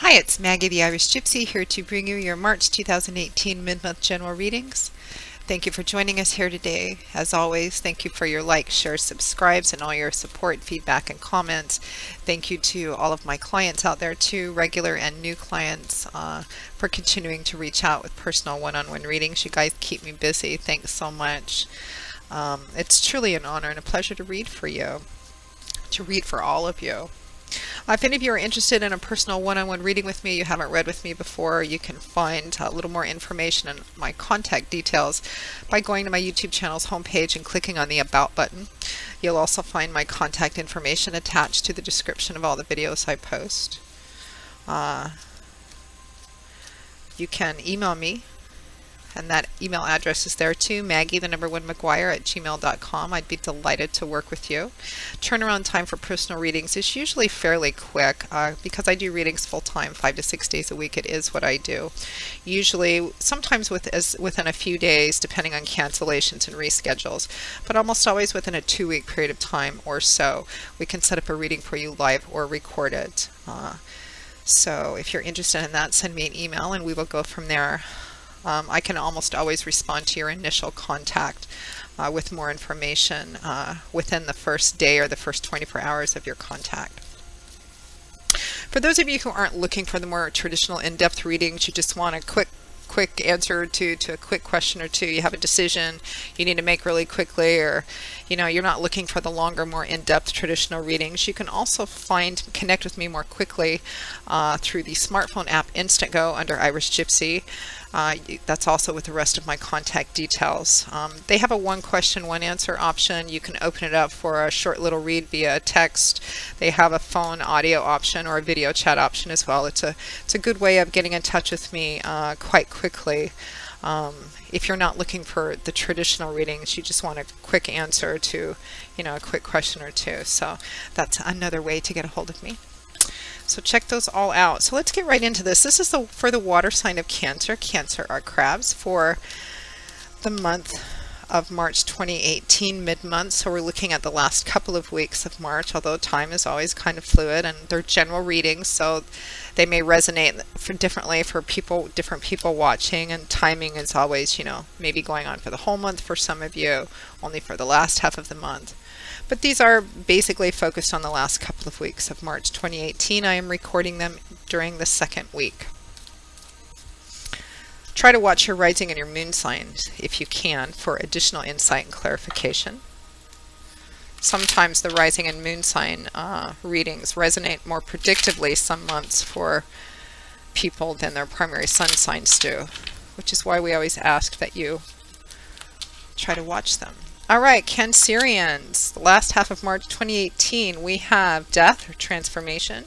Hi, it's Maggie the Irish Gypsy here to bring you your March 2018 mid-month general readings. Thank you for joining us here today. As always, thank you for your likes, shares, subscribes, and all your support, feedback, and comments. Thank you to all of my clients out there too, regular and new clients, for continuing to reach out with personal one-on-one readings. You guys keep me busy. Thanks so much. It's truly an honor and a pleasure to read for you, to read for all of you. If any of you are interested in a personal one-on-one reading with me, you haven't read with me before, you can find a little more information and my contact details by going to my YouTube channel's homepage and clicking on the About button. You'll also find my contact information attached to the description of all the videos I post. You can email me, and that email address is there too, Maggie1McGuire@gmail.com. I'd be delighted to work with you. Turnaround time for personal readings is usually fairly quick because I do readings full-time, 5 to 6 days a week. It is what I do. Usually, sometimes within a few days, depending on cancellations and reschedules, but almost always within a 2-week period of time or so, we can set up a reading for you live or record it. So if you're interested in that, send me an email and we will go from there. I can almost always respond to your initial contact with more information within the first day or the first 24 hours of your contact. For those of you who aren't looking for the more traditional in-depth readings, you just want a quick answer to a quick question or two, you have a decision you need to make really quickly, or you're not looking for the longer, more in-depth traditional readings, you can also connect with me more quickly through the smartphone app Instantgo under Irish Gypsy. That's also with the rest of my contact details. They have a one question, one answer option. You can open it up for a short little read via text. They have a phone audio option or a video chat option as well. It's a good way of getting in touch with me quite quickly. If you're not looking for the traditional readings, you just want a quick answer to a quick question or two. So that's another way to get a hold of me. So check those all out. So let's get right into this. This is for the water sign of Cancer. Cancer are crabs for the month of March 2018, mid-month. So we're looking at the last couple of weeks of March, although time is always kind of fluid, and they're general readings, so they may resonate differently for different people watching, and timing is always, maybe going on for the whole month for some of you, only for the last half of the month. But these are basically focused on the last couple of weeks of March 2018. I am recording them during the second week. Try to watch your rising and your moon signs if you can for additional insight and clarification. Sometimes the rising and moon sign readings resonate more predictably some months for people than their primary sun signs do, which is why we always ask that you try to watch them. All right, Cancerians, the last half of March 2018, we have death or transformation,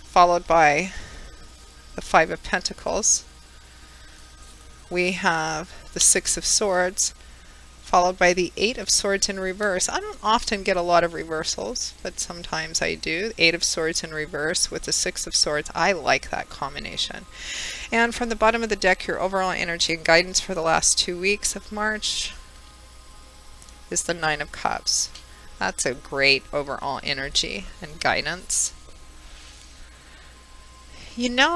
followed by the 5 of Pentacles. We have the 6 of Swords, followed by the 8 of Swords in reverse. I don't often get a lot of reversals, but sometimes I do. 8 of Swords in reverse with the 6 of Swords. I like that combination. And from the bottom of the deck, your overall energy and guidance for the last 2 weeks of March is the 9 of Cups. That's a great overall energy and guidance.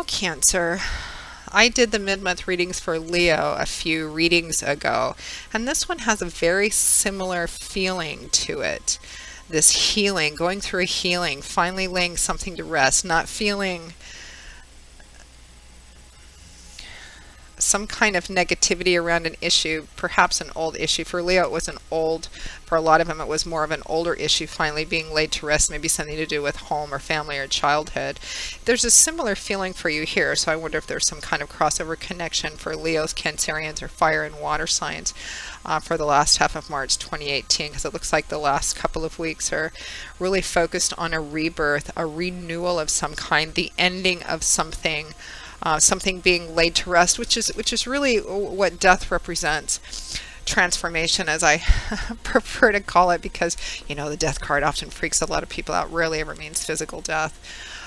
Cancer, I did the mid-month readings for Leo a few readings ago, and this one has a very similar feeling to it. This healing, going through a healing, finally laying something to rest, not feeling some kind of negativity around an issue, perhaps an old issue. For Leo, it was for a lot of them, it was more of an older issue finally being laid to rest, maybe something to do with home or family or childhood. There's a similar feeling for you here, so I wonder if there's some kind of crossover connection for Leos, Cancerians, or fire and water signs for the last half of March 2018, because it looks like the last couple of weeks are really focused on a rebirth, a renewal of some kind, the ending of something, something being laid to rest, which is really what death represents. Transformation, as I prefer to call it, because the death card often freaks a lot of people out. Rarely ever means physical death,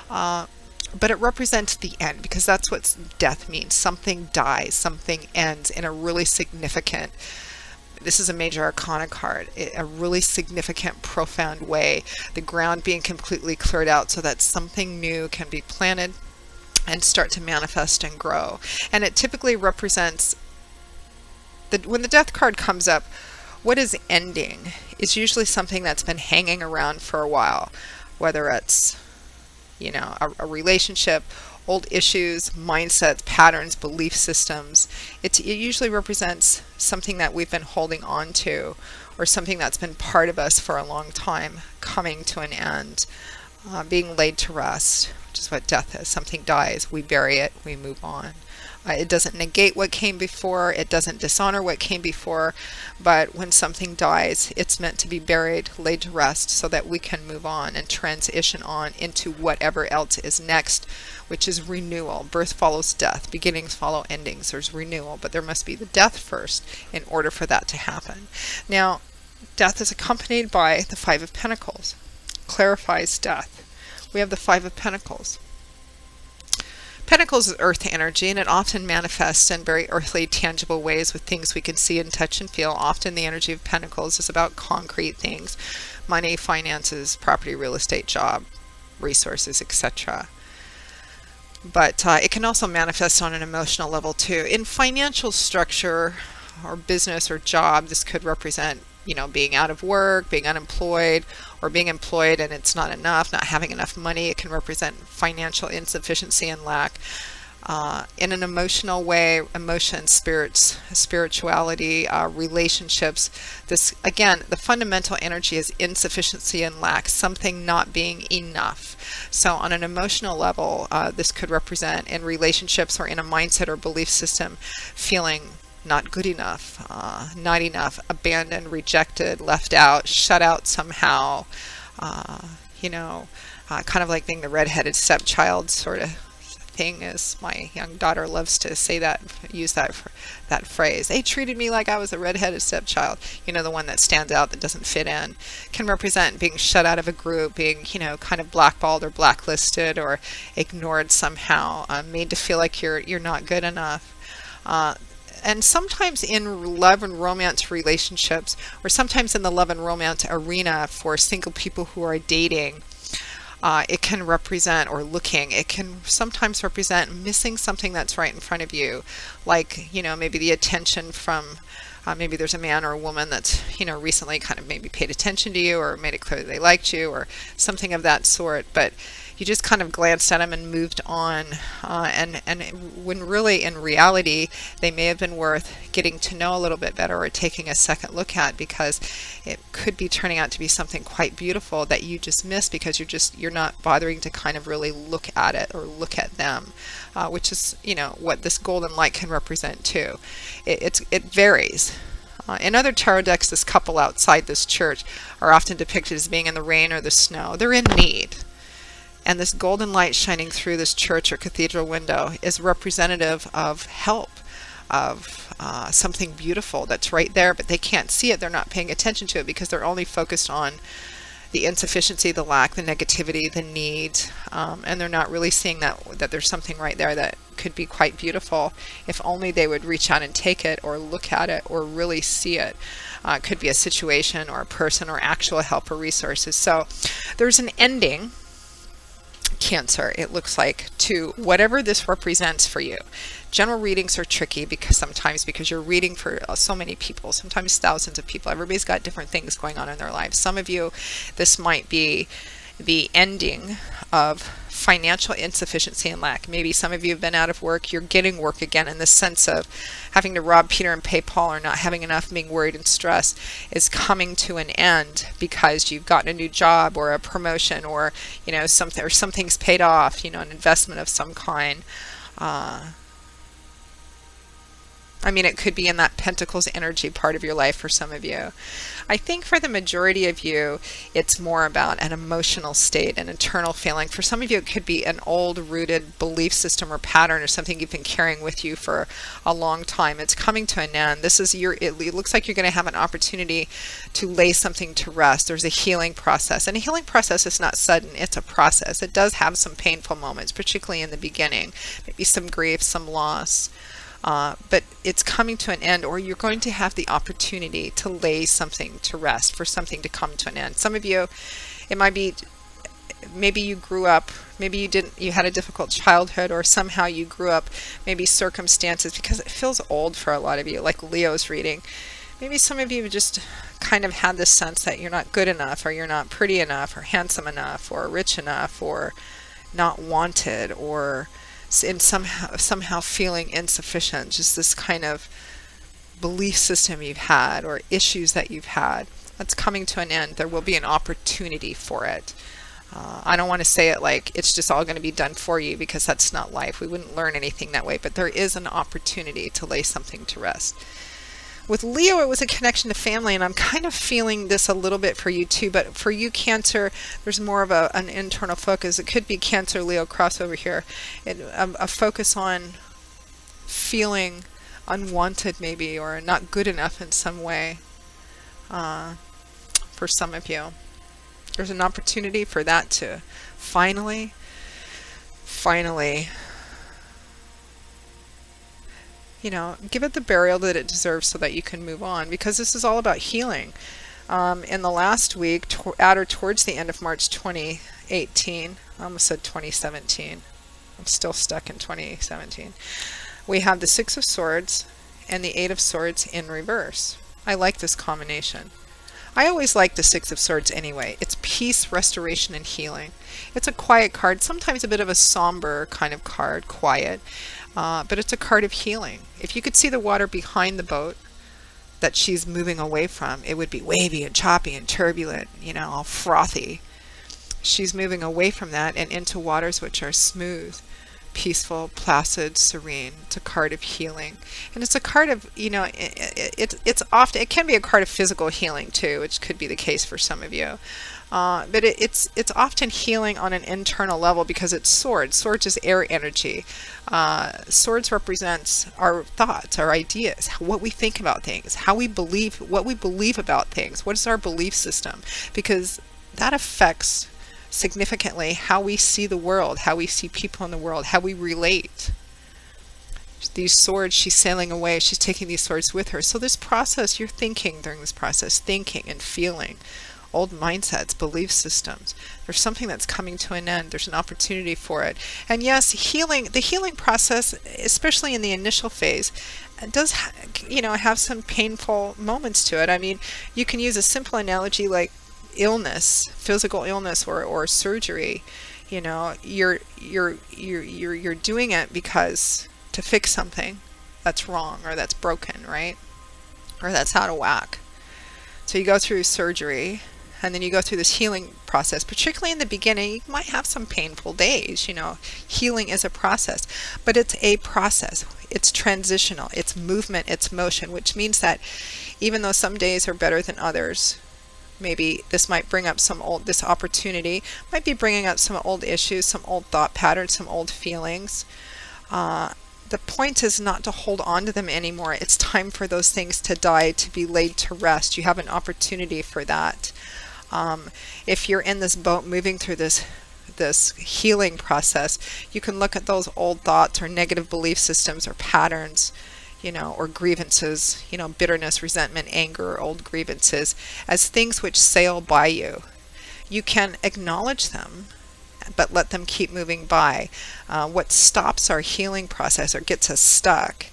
but it represents the end, because that's what death means. Something dies, something ends in a really significant, this is a major arcana card, a really significant, profound way. The ground being completely cleared out so that something new can be planted, and start to manifest and grow. And it typically represents, when the death card comes up, what is ending is usually something that's been hanging around for a while, whether it's, you know, a relationship, old issues, mindsets, patterns, belief systems. It usually represents something that we've been holding on to, or something that's been part of us for a long time coming to an end, being laid to rest, which is what death is. Something dies, we bury it, we move on. It doesn't negate what came before, it doesn't dishonor what came before, but when something dies, it's meant to be buried, laid to rest, so that we can move on and transition on into whatever else is next, which is renewal. Birth follows death, beginnings follow endings. There's renewal, but there must be the death first in order for that to happen. Now, death is accompanied by the Five of Pentacles, clarifies death. We have the Five of Pentacles. Pentacles is earth energy, and it often manifests in very earthly, tangible ways with things we can see and touch and feel. Often the energy of Pentacles is about concrete things, money, finances, property, real estate, job, resources, etc. But it can also manifest on an emotional level too. In financial structure or business or job, this could represent, you know, being out of work, being unemployed, or being employed and it's not enough, not having enough money. It can represent financial insufficiency and lack. In an emotional way, emotions, spirits, spirituality, relationships, this, again, the fundamental energy is insufficiency and lack, something not being enough. So on an emotional level, this could represent in relationships or in a mindset or belief system, feeling not good enough, not enough, abandoned, rejected, left out, shut out somehow, you know, kind of like being the redheaded stepchild sort of thing, as my young daughter loves to say that, use that phrase. They treated me like I was a redheaded stepchild, you know, the one that stands out, that doesn't fit in. Can represent being shut out of a group, being, you know, kind of blackballed or blacklisted or ignored somehow, made to feel like you're not good enough. And sometimes in love and romance relationships, or sometimes in the love and romance arena for single people who are dating, it can represent, or looking, it can sometimes represent missing something that's right in front of you. Like, you know, maybe the attention from, maybe there's a man or a woman that's, you know, recently kind of maybe paid attention to you or made it clear they liked you or something of that sort. But you just kind of glanced at them and moved on, and when really in reality they may have been worth getting to know a little bit better or taking a second look at, because it could be turning out to be something quite beautiful that you just missed because you're not bothering to kind of really look at it or look at them, which is, you know, what this golden light can represent too. It varies. In other tarot decks, this couple outside this church are often depicted as being in the rain or the snow. They're in need. And this golden light shining through this church or cathedral window is representative of help, of something beautiful that's right there, but they can't see it. They're not paying attention to it because they're only focused on the insufficiency, the lack, the negativity, the need, and they're not really seeing that there's something right there that could be quite beautiful if only they would reach out and take it or look at it or really see it. It could be a situation or a person or actual help or resources. So there's an ending, Cancer, it looks like, to whatever this represents for you. General readings are tricky because you're reading for so many people, sometimes thousands of people. Everybody's got different things going on in their lives. Some of you, this might be the ending of financial insufficiency and lack. Maybe some of you have been out of work, you're getting work again, in the sense of having to rob Peter and pay Paul, or not having enough, being worried and stressed, is coming to an end because you've gotten a new job or a promotion, or, you know, something's paid off, you know, an investment of some kind. I mean, it could be in that Pentacles energy part of your life for some of you. I think for the majority of you, it's more about an emotional state, an internal feeling. For some of you, it could be an old rooted belief system or pattern or something you've been carrying with you for a long time. It's coming to an end. This is it looks like you're going to have an opportunity to lay something to rest. There's a healing process, and a healing process is not sudden. It's a process. It does have some painful moments, particularly in the beginning, maybe some grief, some loss. But it's coming to an end, or you're going to have the opportunity to lay something to rest, for something to come to an end. Some of you, it might be maybe you grew up, maybe you had a difficult childhood, or somehow you grew up, maybe circumstances, because it feels old for a lot of you, like Leo's reading. Maybe some of you have just kind of had this sense that you're not good enough, or you're not pretty enough, or handsome enough, or rich enough, or not wanted, or in somehow feeling insufficient. Just this kind of belief system you've had, or issues that you've had. That's coming to an end. There will be an opportunity for it. I don't want to say it like it's just all going to be done for you, because that's not life. We wouldn't learn anything that way, but there is an opportunity to lay something to rest. With Leo, it was a connection to family, and I'm kind of feeling this a little bit for you too, but for you, Cancer, there's more of an internal focus. It could be Cancer, Leo crossover here. A focus on feeling unwanted maybe, or not good enough in some way for some of you. There's an opportunity for that to finally, you know, give it the burial that it deserves so that you can move on, because this is all about healing. In the last week, at or towards the end of March 2018, I almost said 2017. I'm still stuck in 2017. We have the Six of Swords and the Eight of Swords in reverse. I like this combination. I always like the Six of Swords anyway. It's peace, restoration, and healing. It's a quiet card, sometimes a bit of a somber kind of card, quiet, but it's a card of healing. If you could see the water behind the boat that she's moving away from, it would be wavy and choppy and turbulent, you know, all frothy. She's moving away from that and into waters which are smooth, peaceful, placid, serene. It's a card of healing, and it's a card of, you know, it's often, it can be a card of physical healing too, which could be the case for some of you, but it's often healing on an internal level, because it's swords. Swords is air energy. Swords represents our thoughts, our ideas, what we think about things, how we believe, what we believe about things, what is our belief system, because that affects significantly how we see the world, how we see people in the world, how we relate. These swords, she's sailing away, she's taking these swords with her. So this process, you're thinking during this process, thinking and feeling old mindsets, belief systems. There's something that's coming to an end. There's an opportunity for it. And yes, healing, the healing process, especially in the initial phase, does, you know, have some painful moments to it. I mean, you can use a simple analogy like illness, physical illness, or surgery. You know, you're doing it because to fix something that's wrong, or that's broken, right? Or that's out of whack. So you go through surgery, and then you go through this healing process. Particularly in the beginning, you might have some painful days. You know, healing is a process, but it's a process. It's transitional, it's movement, it's motion, which means that even though some days are better than others, maybe this might bring up this opportunity might be bringing up some old issues, some old thought patterns, some old feelings. The point is not to hold on to them anymore. It's time for those things to die, to be laid to rest. You have an opportunity for that. If you're in this boat moving through this healing process, you can look at those old thoughts, or negative belief systems, or patterns, you know, or grievances, you know, bitterness, resentment, anger, old grievances, as things which sail by you. You can acknowledge them, but let them keep moving by. What stops our healing process, or gets us stuck,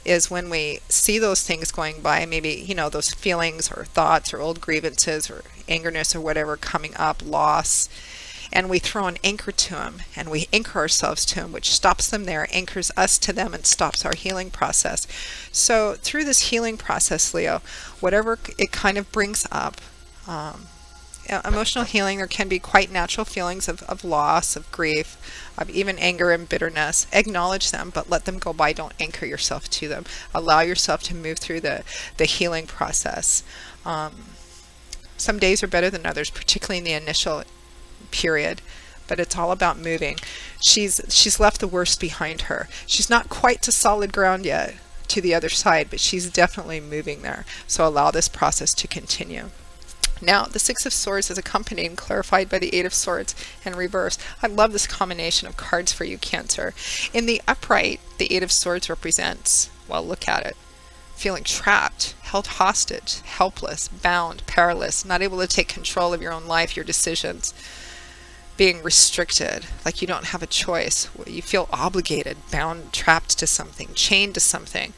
is when we see those things going by, maybe, you know, those feelings or thoughts or old grievances or angerness or whatever coming up, loss, and we throw an anchor to them, and we anchor ourselves to them, which stops them there, anchors us to them, and stops our healing process. So through this healing process, Leo, whatever it kind of brings up, emotional healing, there can be quite natural feelings of loss, of grief, of even anger and bitterness. Acknowledge them, but let them go by. Don't anchor yourself to them. Allow yourself to move through the healing process. Some days are better than others, particularly in the initial period, but it's all about moving. She's left the worst behind her. She's not quite to solid ground yet, to the other side, but she's definitely moving there. So allow this process to continue. Now, the Six of Swords is accompanied and clarified by the Eight of Swords in reverse. I love this combination of cards for you, Cancer. In the upright, the Eight of Swords represents, well, look at it, feeling trapped, held hostage, helpless, bound, powerless, not able to take control of your own life, your decisions. being restricted, like you don't have a choice. You feel obligated, bound, trapped to something, chained to something.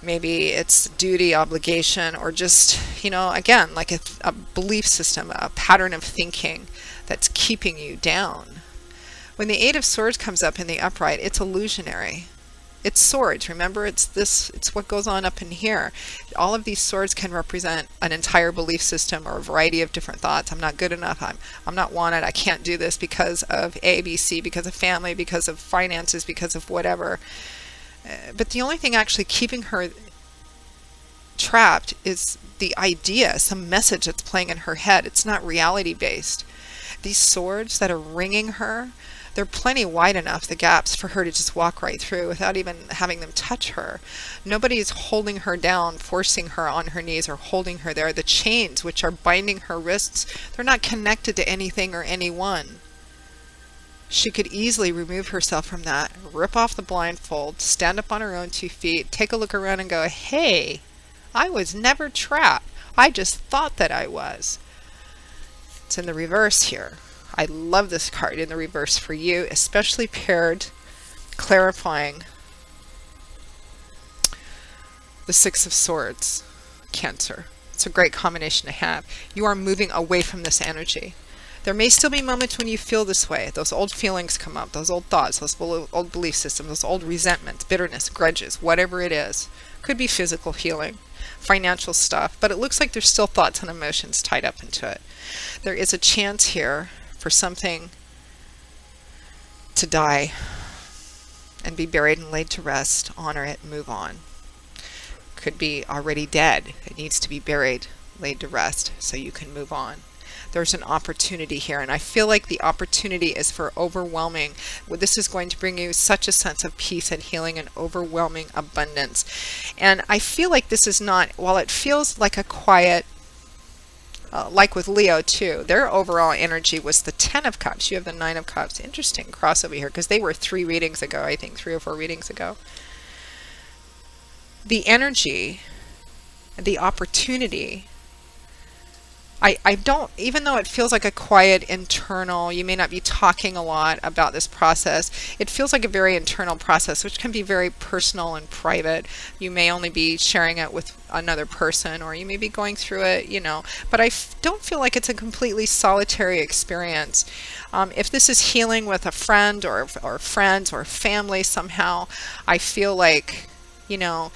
Maybe it's duty, obligation, or just, you know, again, like a belief system, a pattern of thinking that's keeping you down. When the Eight of Swords comes up in the upright, it's illusionary. It's swords, remember, it's what goes on up in here. All of these swords can represent an entire belief system or a variety of different thoughts. I'm not good enough, I'm not wanted, I can't do this because of A, B, C, because of family, because of finances, because of whatever. But the only thing actually keeping her trapped is the idea, some message that's playing in her head. It's not reality based. These swords that are ringing her, they're plenty wide enough, the gaps, for her to just walk right through without even having them touch her. Nobody's holding her down, forcing her on her knees, or holding her there. The chains which are binding her wrists, they're not connected to anything or anyone. She could easily remove herself from that, rip off the blindfold, stand up on her own 2 feet, take a look around and go, hey, I was never trapped. I just thought that I was. It's in the reverse here. I love this card in the reverse for you, especially paired, clarifying the Six of Swords, Cancer. It's a great combination to have. You are moving away from this energy. There may still be moments when you feel this way. Those old feelings come up, those old thoughts, those old belief systems, those old resentments, bitterness, grudges, whatever it is. Could be physical healing, financial stuff, but it looks like there's still thoughts and emotions tied up into it. There is a chance here for something to die and be buried and laid to rest. Honor it, move on. Could be already dead. It needs to be buried, laid to rest, so you can move on. There's an opportunity here, and I feel like the opportunity is for overwhelming. This is going to bring you such a sense of peace and healing and overwhelming abundance. And I feel like this is not, while it feels like a quiet, like with Leo too, their overall energy was the 10 of Cups. You have the 9 of Cups. Interesting crossover here, because they were 3 readings ago, I think 3 or 4 readings ago. The energy, the opportunity, I don't, even though it feels like a quiet internal, you may not be talking a lot about this process, it feels like a very internal process, which can be very personal and private. You may only be sharing it with another person, or you may be going through it, you know, but I don't feel like it's a completely solitary experience. If this is healing with a friend or friends or family somehow, I feel like, you know,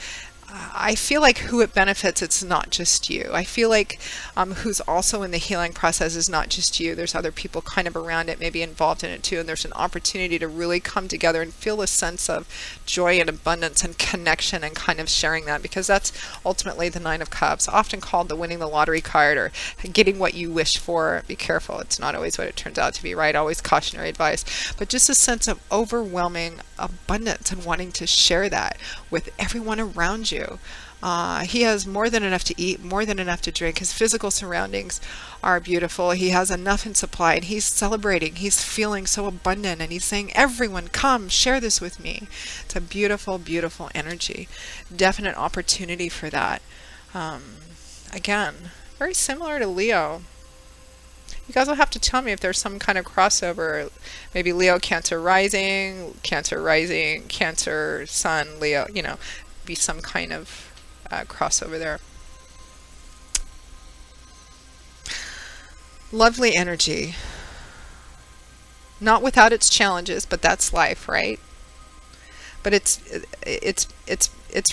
I feel like who it benefits, it's not just you. I feel like who's also in the healing process is not just you. There's other people kind of around it, maybe involved in it too, and there's an opportunity to really come together and feel a sense of joy and abundance and connection and kind of sharing that, because that's ultimately the 9 of Cups, often called the winning the lottery card or getting what you wish for. Be careful, it's not always what it turns out to be, right? Always cautionary advice, but just a sense of overwhelming abundance and wanting to share that with everyone around you. He has more than enough to eat, more than enough to drink. His physical surroundings are beautiful. He has enough in supply, and he's celebrating. He's feeling so abundant, and he's saying, everyone, come, share this with me. It's a beautiful, beautiful energy. Definite opportunity for that. Again, very similar to Leo. You guys will have to tell me if there's some kind of crossover. Maybe Leo, Cancer rising, Cancer, Sun, Leo, you know, be some kind of crossover there. Lovely energy. Not without its challenges, but that's life, right? But it's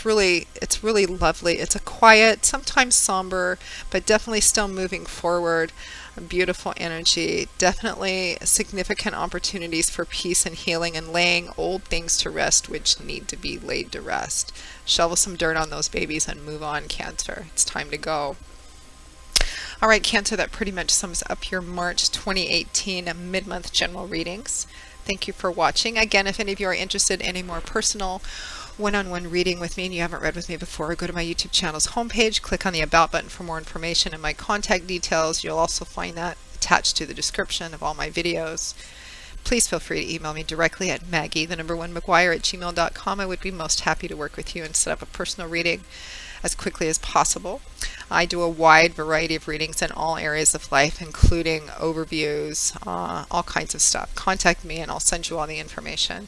really lovely. It's a quiet, sometimes somber, but definitely still moving forward. A beautiful energy. Definitely significant opportunities for peace and healing and laying old things to rest which need to be laid to rest. Shovel some dirt on those babies and move on, Cancer. It's time to go. All right, Cancer, that pretty much sums up your March 2018 mid-month general readings. Thank you for watching. Again, if any of you are interested in a more personal one-on-one reading with me and you haven't read with me before, go to my YouTube channel's homepage, click on the About button for more information and my contact details. You'll also find that attached to the description of all my videos. Please feel free to email me directly at Maggie1McGuire@gmail.com. I would be most happy to work with you and set up a personal reading. as quickly as possible. I do a wide variety of readings in all areas of life, including overviews, all kinds of stuff. Contact me and I'll send you all the information.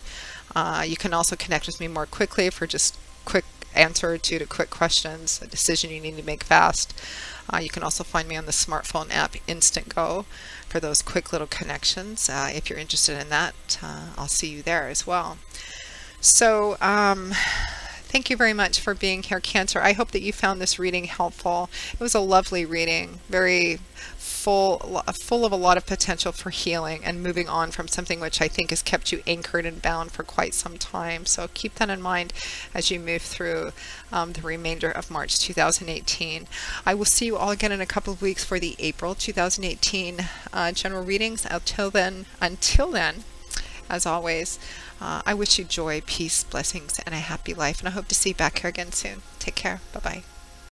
You can also connect with me more quickly for just quick answer or two to quick questions, a decision you need to make fast. You can also find me on the smartphone app Instantgo for those quick little connections. If you're interested in that, I'll see you there as well. So thank you very much for being here, Cancer. I hope that you found this reading helpful. It was a lovely reading, very full of a lot of potential for healing and moving on from something which I think has kept you anchored and bound for quite some time. So keep that in mind as you move through the remainder of March 2018. I will see you all again in a couple of weeks for the April 2018 general readings. Until then, as always, I wish you joy, peace, blessings, and a happy life. And I hope to see you back here again soon. Take care. Bye-bye.